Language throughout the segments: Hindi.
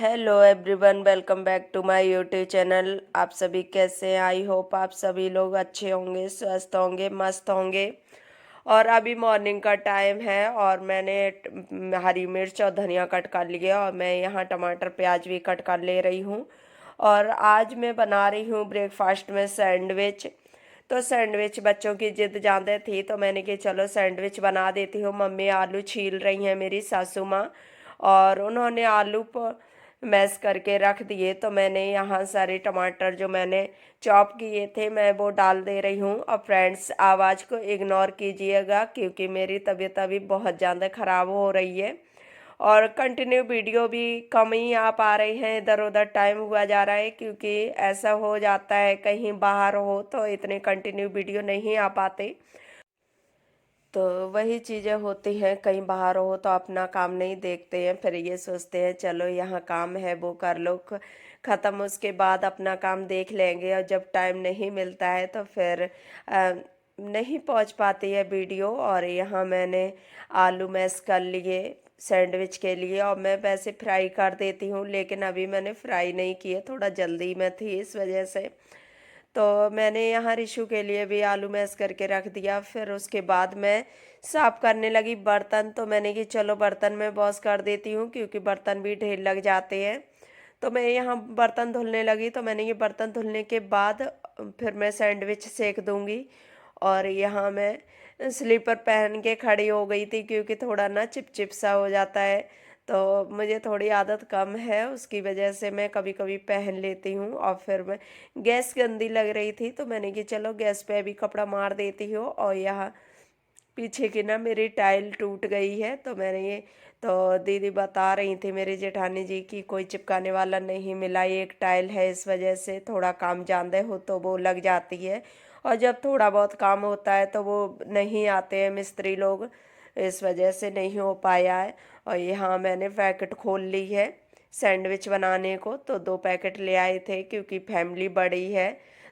Hello everyone, welcome back to my YouTube channel. आप सभी कैसे हैं? आई होप आप सभी लोग अच्छे होंगे, स्वस्थ होंगे, मस्त होंगे। और अभी मॉर्निंग का टाइम है और मैंने हरी मिर्च और धनिया कट कर लिया और मैं यहाँ टमाटर प्याज भी कट कर ले रही हूँ। और आज मैं बना रही हूँ ब्रेकफास्ट में सैंडविच। तो सैंडविच बच्चों की जिद ज़्यादा थी तो मैंने कि चलो सैंडविच बना देती हूँ। मम्मी आलू छील रही हैं, मेरी सासू माँ, और उन्होंने आलू मैश करके रख दिए। तो मैंने यहाँ सारे टमाटर जो मैंने चॉप किए थे मैं वो डाल दे रही हूँ। और फ्रेंड्स, आवाज़ को इग्नोर कीजिएगा क्योंकि मेरी तबीयत अभी बहुत ज़्यादा ख़राब हो रही है और कंटिन्यू वीडियो भी कम ही आ पा रही हैं। इधर उधर टाइम हुआ जा रहा है क्योंकि ऐसा हो जाता है कहीं बाहर हो तो इतने कंटिन्यू वीडियो नहीं आ पाते। तो वही चीज़ें होती हैं, कहीं बाहर हो तो अपना काम नहीं देखते हैं, फिर ये सोचते हैं चलो यहाँ काम है वो कर लो, ख़त्म, उसके बाद अपना काम देख लेंगे। और जब टाइम नहीं मिलता है तो फिर नहीं पहुँच पाती है वीडियो। और यहाँ मैंने आलू मैश कर लिए सैंडविच के लिए और मैं वैसे फ्राई कर देती हूँ, लेकिन अभी मैंने फ्राई नहीं किए, थोड़ा जल्दी में थी इस वजह से। तो मैंने यहाँ रिशु के लिए भी आलू मैश करके रख दिया। फिर उसके बाद मैं साफ़ करने लगी बर्तन। तो मैंने कि चलो बर्तन में वॉश कर देती हूँ क्योंकि बर्तन भी ढेर लग जाते हैं। तो मैं यहाँ बर्तन धुलने लगी तो मैंने ये बर्तन धुलने के बाद फिर मैं सैंडविच सेक दूँगी। और यहाँ मैं स्लीपर पहन के खड़ी हो गई थी क्योंकि थोड़ा ना चिपचिप सा हो जाता है। तो मुझे थोड़ी आदत कम है, उसकी वजह से मैं कभी कभी पहन लेती हूँ। और फिर मैं गैस गंदी लग रही थी तो मैंने कि चलो गैस पे भी कपड़ा मार देती हूँ। और यहाँ पीछे की ना मेरी टाइल टूट गई है तो मैंने ये, तो दीदी बता रही थी मेरी जेठानी जी की कोई चिपकाने वाला नहीं मिला, ये एक टाइल है, इस वजह से थोड़ा काम जानते हो तो वो लग जाती है। और जब थोड़ा बहुत काम होता है तो वो नहीं आते हैं मिस्त्री लोग, इस वजह से नहीं हो पाया है। और यहाँ मैंने पैकेट खोल ली है सैंडविच बनाने को, तो 2 पैकेट ले आए थे क्योंकि फैमिली बड़ी है।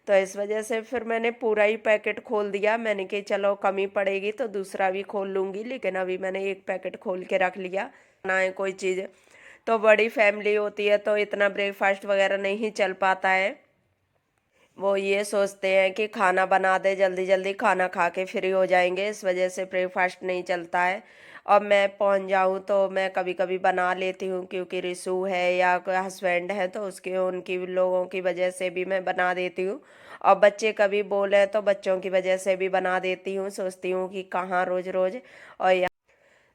तो इस वजह से फिर मैंने पूरा ही पैकेट खोल दिया। मैंने कि चलो कमी पड़ेगी तो दूसरा भी खोल लूँगी, लेकिन अभी मैंने एक पैकेट खोल के रख लिया। ना है कोई चीज़ तो बड़ी फैमिली होती है तो इतना ब्रेकफास्ट वगैरह नहीं चल पाता है। वो ये सोचते हैं कि खाना बना दे, जल्दी जल्दी खाना खा के फ्री हो जाएंगे, इस वजह से ब्रेकफास्ट नहीं चलता है। और मैं पहुंच जाऊं तो मैं कभी कभी बना लेती हूँ क्योंकि रिसू है या कोई हस्बैंड है तो उसके उनकी लोगों की वजह से भी मैं बना देती हूँ। और बच्चे कभी बोले तो बच्चों की वजह से भी बना देती हूँ, सोचती हूँ कि कहाँ रोज रोज। और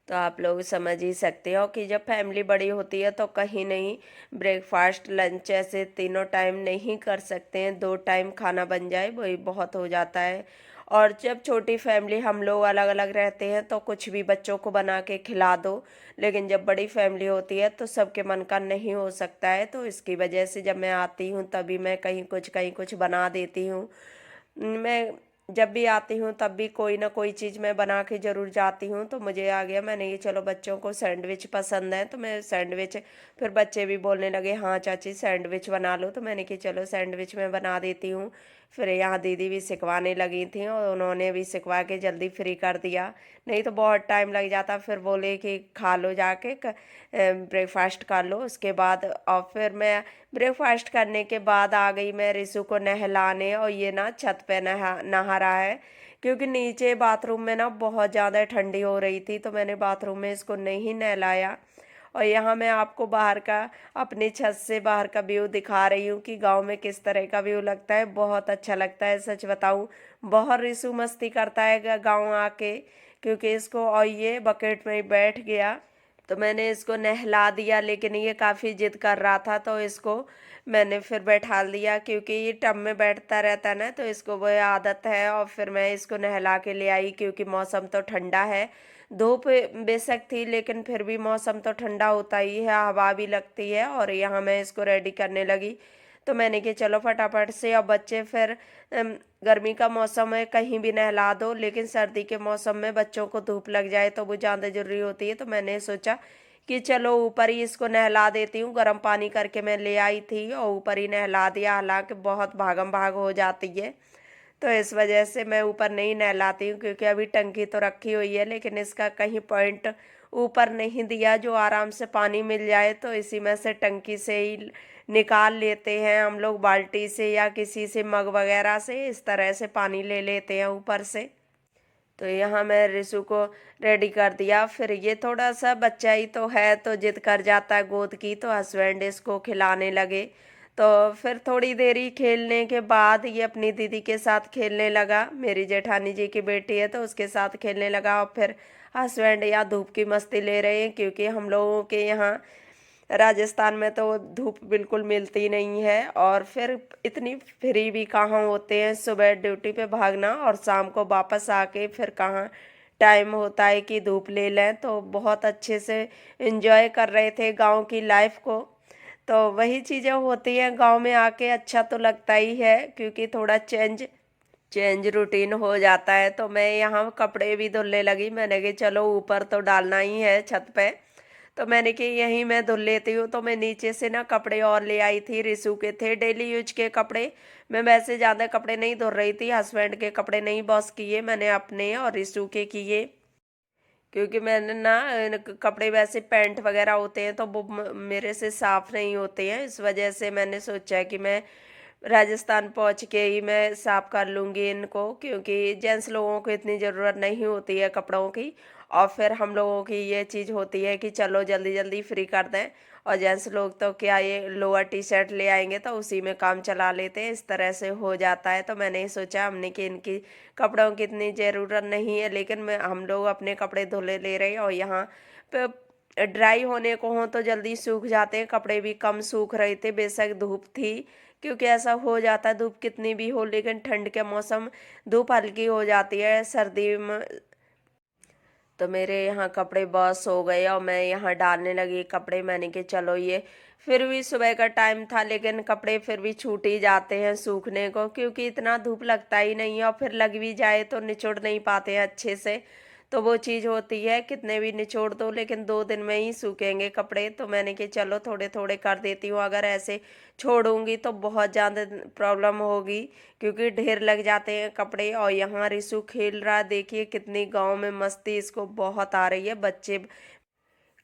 तो आप लोग समझ ही सकते हो कि जब फैमिली बड़ी होती है तो कहीं नहीं ब्रेकफास्ट लंच ऐसे तीनों टाइम नहीं कर सकते हैं, 2 टाइम खाना बन जाए वही बहुत हो जाता है। और जब छोटी फैमिली हम लोग अलग अलग रहते हैं तो कुछ भी बच्चों को बना के खिला दो, लेकिन जब बड़ी फैमिली होती है तो सबके मन का नहीं हो सकता है। तो इसकी वजह से जब मैं आती हूँ तभी मैं कहीं कुछ बना देती हूँ। मैं जब भी आती हूँ तब भी कोई ना कोई चीज़ मैं बना के ज़रूर जाती हूँ। तो मुझे आ गया, मैंने ये चलो बच्चों को सैंडविच पसंद है तो मैं सैंडविच, फिर बच्चे भी बोलने लगे हाँ चाची सैंडविच बना लो, तो मैंने कि चलो सैंडविच मैं बना देती हूँ। फिर यहाँ दीदी भी सिखवाने लगी थी और उन्होंने भी सिखवा के जल्दी फ्री कर दिया, नहीं तो बहुत टाइम लग जाता। फिर बोले कि खा लो जाके ब्रेकफास्ट कर लो उसके बाद। और फिर मैं ब्रेकफास्ट करने के बाद आ गई मैं रिसु को नहलाने, और ये ना छत पे नहा नहा रहा है क्योंकि नीचे बाथरूम में ना बहुत ज़्यादा ठंडी हो रही थी तो मैंने बाथरूम में इसको नहीं नहलाया। और यहाँ मैं आपको बाहर का, अपनी छत से बाहर का व्यू दिखा रही हूँ कि गांव में किस तरह का व्यू लगता है। बहुत अच्छा लगता है, सच बताऊँ बहुत रिसु मस्ती करता है गांव आके, क्योंकि इसको, और ये बकेट में ही बैठ गया तो मैंने इसको नहला दिया, लेकिन ये काफ़ी जिद कर रहा था तो इसको मैंने फिर बैठा दिया क्योंकि ये टब में बैठता रहता है ना तो इसको वो आदत है। और फिर मैं इसको नहला के ले आई क्योंकि मौसम तो ठंडा है, धूप बेशक थी लेकिन फिर भी मौसम तो ठंडा होता ही है, हवा भी लगती है। और यहाँ मैं इसको रेडी करने लगी तो मैंने कि चलो फटाफट से। अब बच्चे फिर गर्मी का मौसम है कहीं भी नहला दो, लेकिन सर्दी के मौसम में बच्चों को धूप लग जाए तो वो ज़्यादा जरूरी होती है। तो मैंने सोचा कि चलो ऊपर ही इसको नहला देती हूँ, गर्म पानी करके मैं ले आई थी और ऊपर ही नहला दिया, हालांकि बहुत भागम भाग हो जाती है तो इस वजह से मैं ऊपर नहीं नहलाती हूँ क्योंकि अभी टंकी तो रखी हुई है लेकिन इसका कहीं पॉइंट ऊपर नहीं दिया, जो आराम से पानी मिल जाए तो इसी में से टंकी से ही निकाल लेते हैं हम लोग, बाल्टी से या किसी से मग वगैरह से इस तरह से पानी ले लेते हैं ऊपर से। तो यहाँ मैं रिशु को रेडी कर दिया। फिर ये थोड़ा सा बच्चा ही तो है तो जिद कर जाता है गोद की, तो हस्बैंड इसको खिलाने लगे। तो फिर थोड़ी देरी खेलने के बाद ये अपनी दीदी के साथ खेलने लगा, मेरी जेठानी जी की बेटी है तो उसके साथ खेलने लगा। और फिर हस्बैंड यहाँ धूप की मस्ती ले रहे हैं, क्योंकि हम लोगों के यहाँ राजस्थान में तो धूप बिल्कुल मिलती नहीं है, और फिर इतनी फ्री भी कहाँ होते हैं, सुबह ड्यूटी पे भागना और शाम को वापस आके फिर कहाँ टाइम होता है कि धूप ले लें। तो बहुत अच्छे से एंजॉय कर रहे थे गांव की लाइफ को। तो वही चीज़ें होती हैं गांव में आके, अच्छा तो लगता ही है क्योंकि थोड़ा चेंज चेंज रूटीन हो जाता है। तो मैं यहाँ कपड़े भी धुलने लगी, मैंने कहा चलो ऊपर तो डालना ही है छत पे, तो मैंने कि यहीं मैं धुल लेती हूँ। तो मैं नीचे से ना कपड़े और ले आई थी, रिशु के थे डेली यूज के कपड़े। मैं वैसे ज़्यादा कपड़े नहीं धुल रही थी, हस्बैंड के कपड़े नहीं वॉश किए मैंने, अपने और रिशु के किए। क्योंकि मैंने ना कपड़े वैसे पैंट वगैरह होते हैं तो वो मेरे से साफ़ नहीं होते हैं, इस वजह से मैंने सोचा कि मैं राजस्थान पहुंच के ही मैं साफ कर लूँगी इनको, क्योंकि जेंट्स लोगों को इतनी ज़रूरत नहीं होती है कपड़ों की। और फिर हम लोगों की ये चीज़ होती है कि चलो जल्दी जल्दी फ्री कर दें, और जेंट्स लोग तो क्या ये लोअर टी शर्ट ले आएंगे तो उसी में काम चला लेते हैं, इस तरह से हो जाता है। तो मैंने ही सोचा हमने कि इनकी कपड़ों की इतनी ज़रूरत नहीं है, लेकिन मैं हम लोग अपने कपड़े धुले ले रहे हैं। और यहाँ पे ड्राई होने को हों तो जल्दी सूख जाते हैं, कपड़े भी कम सूख रहे थे, बेशक धूप थी, क्योंकि ऐसा हो जाता है धूप कितनी भी हो, लेकिन ठंड के मौसम धूप हल्की हो जाती है, सर्दी में तो मेरे यहाँ कपड़े बस हो गए और मैं यहाँ डालने लगी कपड़े। मैंने कि चलो ये फिर भी सुबह का टाइम था, लेकिन कपड़े फिर भी छूट ही जाते हैं सूखने को, क्योंकि इतना धूप लगता ही नहीं है, और फिर लग भी जाए तो निचोड़ नहीं पाते हैं अच्छे से। तो वो चीज़ होती है, कितने भी निचोड़ दो लेकिन 2 दिन में ही सूखेंगे कपड़े। तो मैंने कि चलो थोड़े थोड़े कर देती हूँ, अगर ऐसे छोड़ूंगी तो बहुत ज़्यादा प्रॉब्लम होगी, क्योंकि ढेर लग जाते हैं कपड़े। और यहाँ रिशु खेल रहा, देखिए कितनी गांव में मस्ती इसको बहुत आ रही है। बच्चे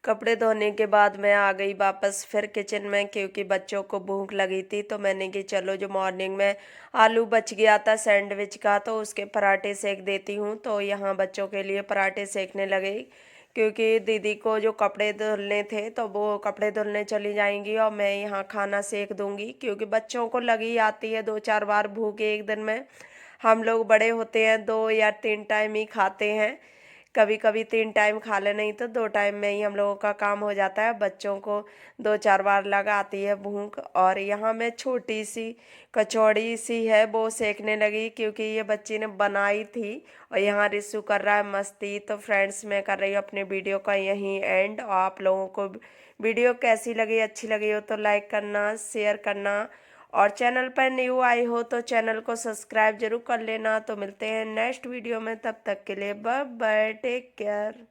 कपड़े धोने के बाद मैं आ गई वापस फिर किचन में, क्योंकि बच्चों को भूख लगी थी। तो मैंने कि चलो जो मॉर्निंग में आलू बच गया था सैंडविच का, तो उसके पराठे सेक देती हूँ। तो यहाँ बच्चों के लिए पराठे सेकने लगे, क्योंकि दीदी को जो कपड़े धुलने थे तो वो कपड़े धुलने चली जाएंगी और मैं यहाँ खाना सेक दूंगी, क्योंकि बच्चों को लगी आती है 2-4 बार भूख एक दिन में। हम लोग बड़े होते हैं 2 या 3 टाइम ही खाते हैं, कभी कभी 3 टाइम खा ले, नहीं तो 2 टाइम में ही हम लोगों का काम हो जाता है। बच्चों को 2-4 बार लगा आती है भूख। और यहाँ मैं छोटी सी कचौड़ी सी है वो सेकने लगी, क्योंकि ये बच्ची ने बनाई थी। और यहाँ रिशु कर रहा है मस्ती। तो फ्रेंड्स मैं कर रही हूँ अपने वीडियो का यहीं एंड। और आप लोगों को वीडियो कैसी लगी, अच्छी लगी हो तो लाइक करना, शेयर करना, और चैनल पर न्यू आई हो तो चैनल को सब्सक्राइब जरूर कर लेना। तो मिलते हैं नेक्स्ट वीडियो में, तब तक के लिए बाय बाय, टेक केयर।